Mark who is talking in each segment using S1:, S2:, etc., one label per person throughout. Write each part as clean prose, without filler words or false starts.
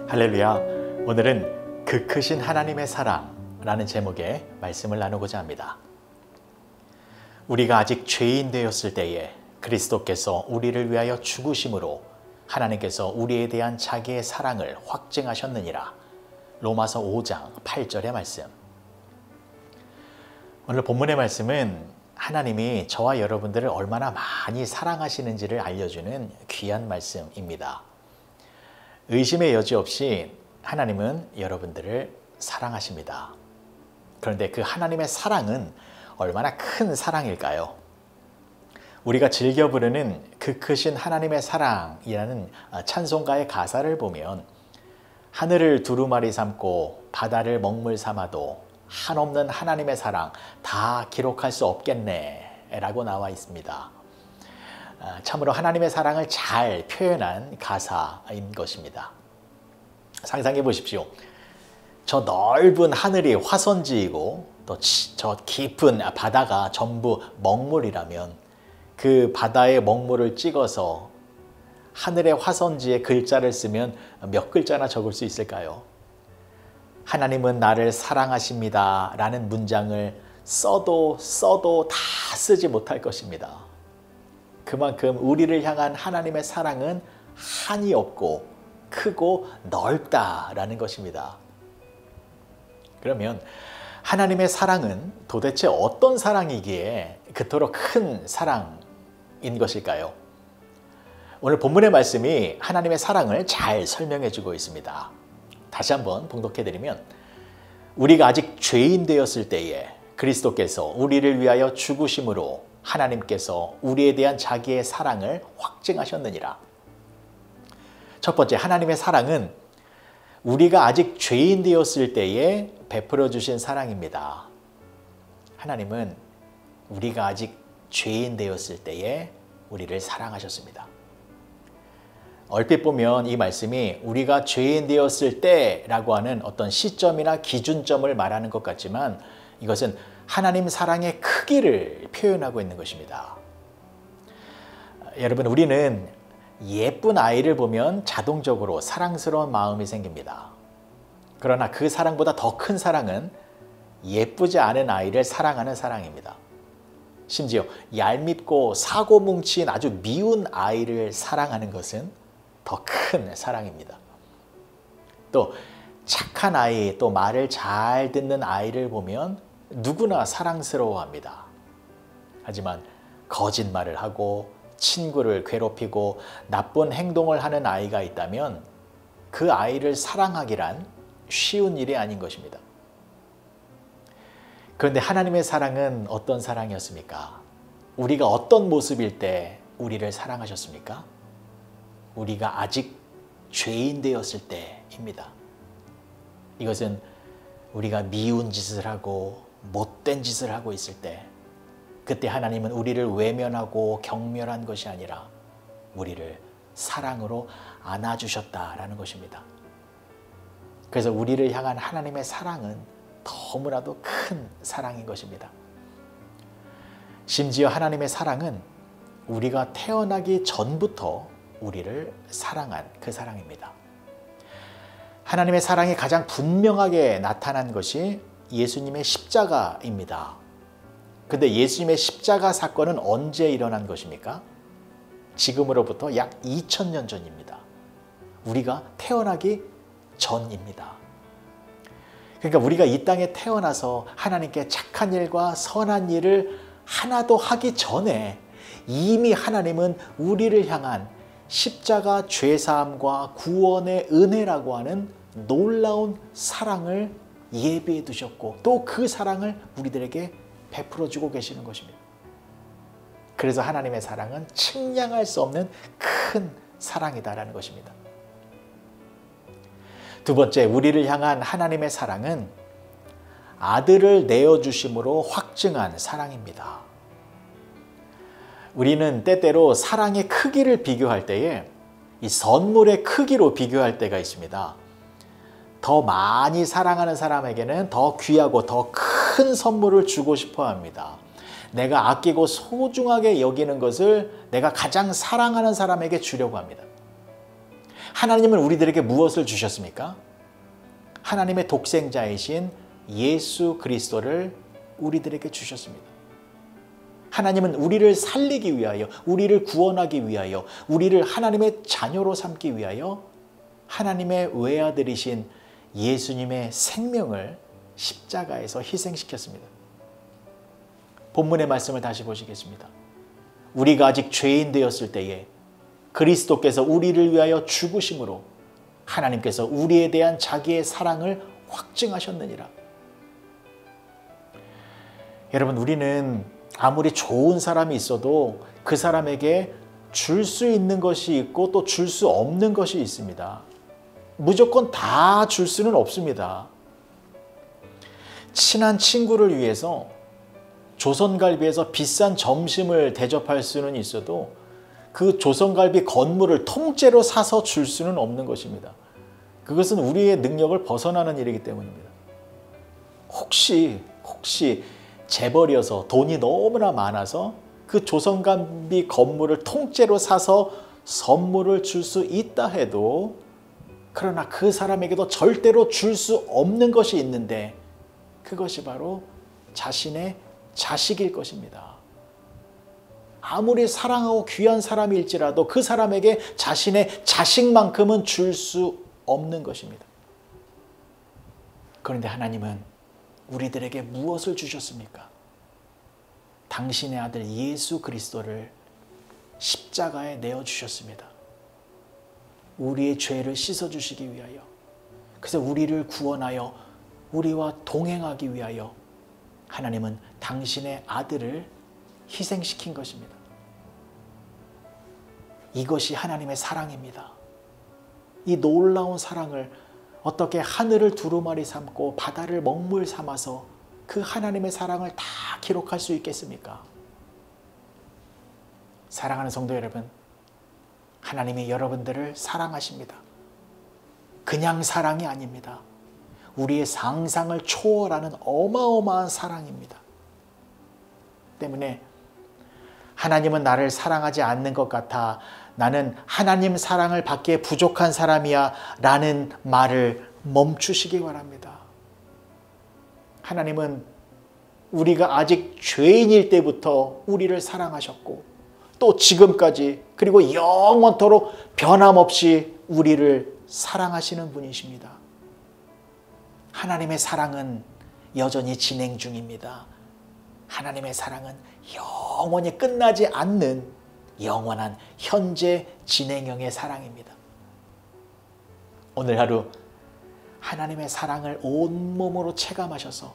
S1: 할렐루야. 오늘은 그 크신 하나님의 사랑라는 제목의 말씀을 나누고자 합니다. 우리가 아직 죄인 되었을 때에 그리스도께서 우리를 위하여 죽으심으로 하나님께서 우리에 대한 자기의 사랑을 확증하셨느니라. 로마서 5장 8절의 말씀. 오늘 본문의 말씀은 하나님이 저와 여러분들을 얼마나 많이 사랑하시는지를 알려주는 귀한 말씀입니다. 의심의 여지 없이 하나님은 여러분들을 사랑하십니다. 그런데 그 하나님의 사랑은 얼마나 큰 사랑일까요? 우리가 즐겨 부르는 그 크신 하나님의 사랑이라는 찬송가의 가사를 보면 하늘을 두루마리 삼고 바다를 먹물 삼아도 한없는 하나님의 사랑 다 기록할 수 없겠네 라고 나와 있습니다. 참으로 하나님의 사랑을 잘 표현한 가사인 것입니다. 상상해 보십시오. 저 넓은 하늘이 화선지이고 또 저 깊은 바다가 전부 먹물이라면 그 바다의 먹물을 찍어서 하늘의 화선지에 글자를 쓰면 몇 글자나 적을 수 있을까요? 하나님은 나를 사랑하십니다 라는 문장을 써도 다 쓰지 못할 것입니다. 그만큼 우리를 향한 하나님의 사랑은 한이 없고 크고 넓다라는 것입니다. 그러면 하나님의 사랑은 도대체 어떤 사랑이기에 그토록 큰 사랑인 것일까요? 오늘 본문의 말씀이 하나님의 사랑을 잘 설명해 주고 있습니다. 다시 한번 봉독해 드리면 우리가 아직 죄인 되었을 때에 그리스도께서 우리를 위하여 죽으심으로 하나님께서 우리에 대한 자기의 사랑을 확증하셨느니라. 첫 번째, 하나님의 사랑은 우리가 아직 죄인 되었을 때에 베풀어 주신 사랑입니다. 하나님은 우리가 아직 죄인 되었을 때에 우리를 사랑하셨습니다. 얼핏 보면 이 말씀이 우리가 죄인 되었을 때라고 하는 어떤 시점이나 기준점을 말하는 것 같지만 이것은 하나님 사랑의 크기를 표현하고 있는 것입니다. 여러분, 우리는 예쁜 아이를 보면 자동적으로 사랑스러운 마음이 생깁니다. 그러나 그 사랑보다 더 큰 사랑은 예쁘지 않은 아이를 사랑하는 사랑입니다. 심지어 얄밉고 사고 뭉친 아주 미운 아이를 사랑하는 것은 더 큰 사랑입니다. 또 착한 아이, 또 말을 잘 듣는 아이를 보면 누구나 사랑스러워합니다. 하지만 거짓말을 하고 친구를 괴롭히고 나쁜 행동을 하는 아이가 있다면 그 아이를 사랑하기란 쉬운 일이 아닌 것입니다. 그런데 하나님의 사랑은 어떤 사랑이었습니까? 우리가 어떤 모습일 때 우리를 사랑하셨습니까? 우리가 아직 죄인 되었을 때입니다. 이것은 우리가 미운 짓을 하고 못된 짓을 하고 있을 때, 그때 하나님은 우리를 외면하고 경멸한 것이 아니라 우리를 사랑으로 안아주셨다라는 것입니다. 그래서 우리를 향한 하나님의 사랑은 너무나도 큰 사랑인 것입니다. 심지어 하나님의 사랑은 우리가 태어나기 전부터 우리를 사랑한 그 사랑입니다. 하나님의 사랑이 가장 분명하게 나타난 것이 예수님의 십자가입니다. 근데 예수님의 십자가 사건은 언제 일어난 것입니까? 지금으로부터 약 2000년 전입니다. 우리가 태어나기 전입니다. 그러니까 우리가 이 땅에 태어나서 하나님께 착한 일과 선한 일을 하나도 하기 전에 이미 하나님은 우리를 향한 십자가 죄사함과 구원의 은혜라고 하는 놀라운 사랑을 예비해 두셨고 또 그 사랑을 우리들에게 베풀어 주고 계시는 것입니다. 그래서 하나님의 사랑은 측량할 수 없는 큰 사랑이다라는 것입니다. 두 번째, 우리를 향한 하나님의 사랑은 아들을 내어주심으로 확증한 사랑입니다. 우리는 때때로 사랑의 크기를 비교할 때에 이 선물의 크기로 비교할 때가 있습니다. 더 많이 사랑하는 사람에게는 더 귀하고 더 큰 선물을 주고 싶어 합니다. 내가 아끼고 소중하게 여기는 것을 내가 가장 사랑하는 사람에게 주려고 합니다. 하나님은 우리들에게 무엇을 주셨습니까? 하나님의 독생자이신 예수 그리스도를 우리들에게 주셨습니다. 하나님은 우리를 살리기 위하여, 우리를 구원하기 위하여, 우리를 하나님의 자녀로 삼기 위하여 하나님의 외아들이신 예수님의 생명을 십자가에서 희생시켰습니다. 본문의 말씀을 다시 보시겠습니다. 우리가 아직 죄인 되었을 때에 그리스도께서 우리를 위하여 죽으심으로 하나님께서 우리에 대한 자기의 사랑을 확증하셨느니라. 여러분, 우리는 아무리 좋은 사람이 있어도 그 사람에게 줄 수 있는 것이 있고 또 줄 수 없는 것이 있습니다. 무조건 다 줄 수는 없습니다. 친한 친구를 위해서 조선갈비에서 비싼 점심을 대접할 수는 있어도 그 조선갈비 건물을 통째로 사서 줄 수는 없는 것입니다. 그것은 우리의 능력을 벗어나는 일이기 때문입니다. 혹시 재벌이어서 돈이 너무나 많아서 그 조선갈비 건물을 통째로 사서 선물을 줄 수 있다 해도, 그러나 그 사람에게도 절대로 줄 수 없는 것이 있는데 그것이 바로 자신의 자식일 것입니다. 아무리 사랑하고 귀한 사람일지라도 그 사람에게 자신의 자식만큼은 줄 수 없는 것입니다. 그런데 하나님은 우리들에게 무엇을 주셨습니까? 당신의 아들 예수 그리스도를 십자가에 내어주셨습니다. 우리의 죄를 씻어주시기 위하여, 그래서 우리를 구원하여 우리와 동행하기 위하여 하나님은 당신의 아들을 희생시킨 것입니다. 이것이 하나님의 사랑입니다. 이 놀라운 사랑을 어떻게 하늘을 두루마리 삼고 바다를 먹물 삼아서 그 하나님의 사랑을 다 기록할 수 있겠습니까? 사랑하는 성도 여러분, 하나님이 여러분들을 사랑하십니다. 그냥 사랑이 아닙니다. 우리의 상상을 초월하는 어마어마한 사랑입니다. 때문에 하나님은 나를 사랑하지 않는 것 같아, 나는 하나님 사랑을 받기에 부족한 사람이야 라는 말을 멈추시기 바랍니다. 하나님은 우리가 아직 죄인일 때부터 우리를 사랑하셨고 또 지금까지, 그리고 영원토록 변함없이 우리를 사랑하시는 분이십니다. 하나님의 사랑은 여전히 진행 중입니다. 하나님의 사랑은 영원히 끝나지 않는 영원한 현재 진행형의 사랑입니다. 오늘 하루 하나님의 사랑을 온몸으로 체감하셔서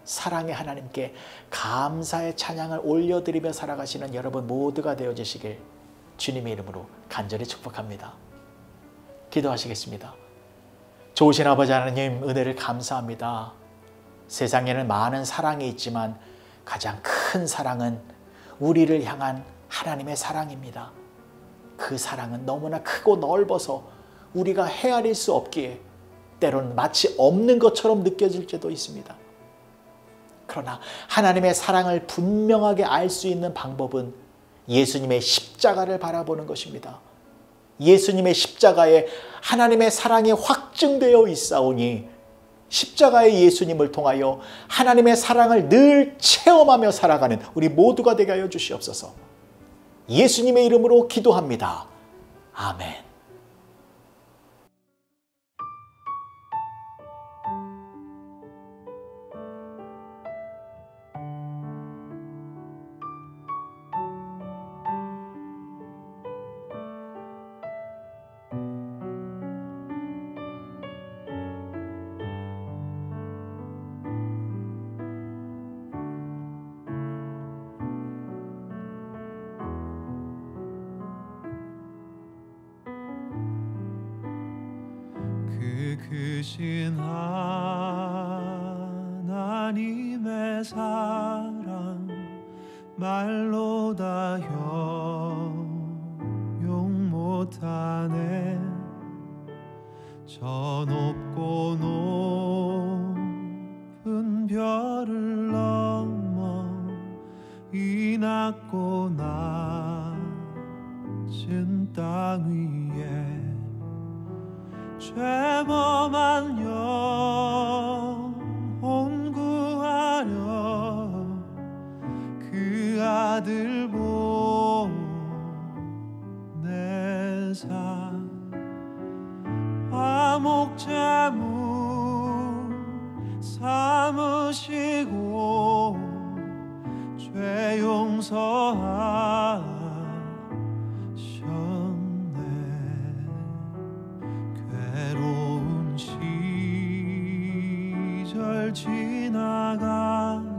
S1: 사랑의 하나님께 감사의 찬양을 올려드리며 살아가시는 여러분 모두가 되어주시길 주님의 이름으로 간절히 축복합니다. 기도하시겠습니다. 좋으신 아버지 하나님, 은혜를 감사합니다. 세상에는 많은 사랑이 있지만 가장 큰 사랑은 우리를 향한 하나님의 사랑입니다. 그 사랑은 너무나 크고 넓어서 우리가 헤아릴 수 없기에 때로는 마치 없는 것처럼 느껴질 때도 있습니다. 그러나 하나님의 사랑을 분명하게 알 수 있는 방법은 예수님의 십자가를 바라보는 것입니다. 예수님의 십자가에 하나님의 사랑이 확증되어 있사오니 십자가의 예수님을 통하여 하나님의 사랑을 늘 체험하며 살아가는 우리 모두가 되게 하여 주시옵소서. 예수님의 이름으로 기도합니다. 아멘.
S2: 크신 하나님의 사랑 말로 다 형용 못하네. 저 높고 높은 별을 넘어 이 낮고 낮은 땅 위에 죄범한 영혼 구하려 그 아들 보내사 화목제물 삼으시고 죄 용서하셨네. 괴로운 시절 지나가고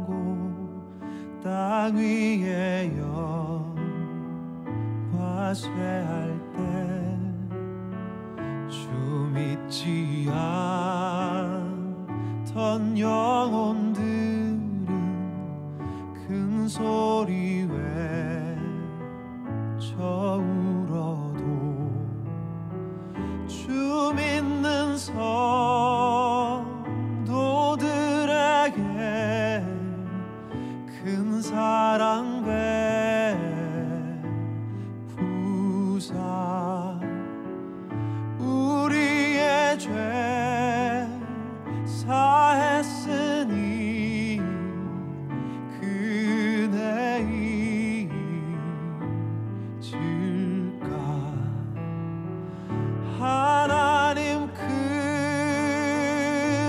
S2: 땅 위에 영화 쇠할 때 주 믿지 않던 영혼들은 큰 소리 외쳐 울어도 주 믿는 성도들에게 큰 사랑 베푸사 우리의 죄 사했으니 그 은혜 잊을까. 하나님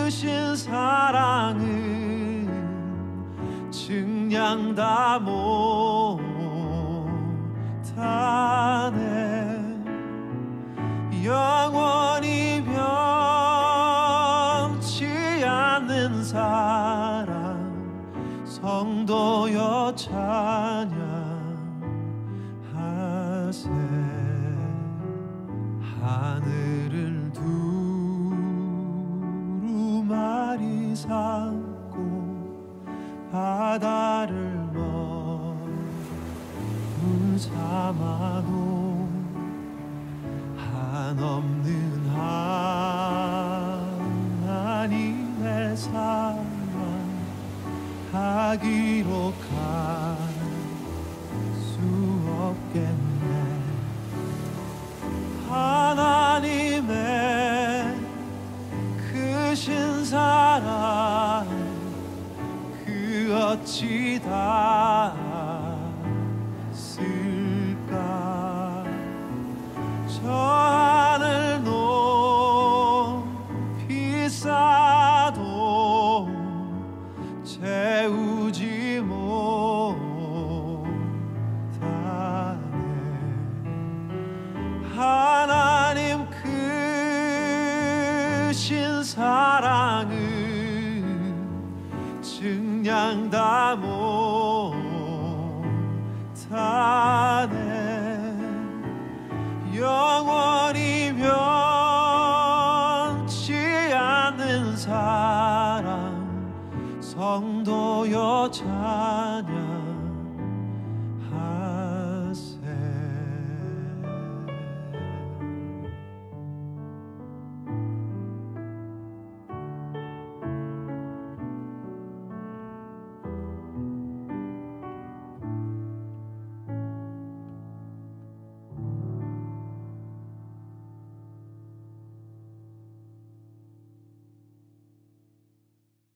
S2: 크신 사랑은 증량 다 못하네. 영원히 변치 않는 사랑 성도여 찬양하세. 하늘을 두루마리 삼고 바다를 머물 삼아도 한없는 하나님의 사랑하기로 갈 수 없겠네. 하나님의 크신 사랑 그 어찌 다 쓸까. 저 하늘 높이 쌓아도 채우지 못하네. 하나님 크신 사랑은 증량 다 못하네. 영원히 변치 않는 사랑 성도여 찬양하세.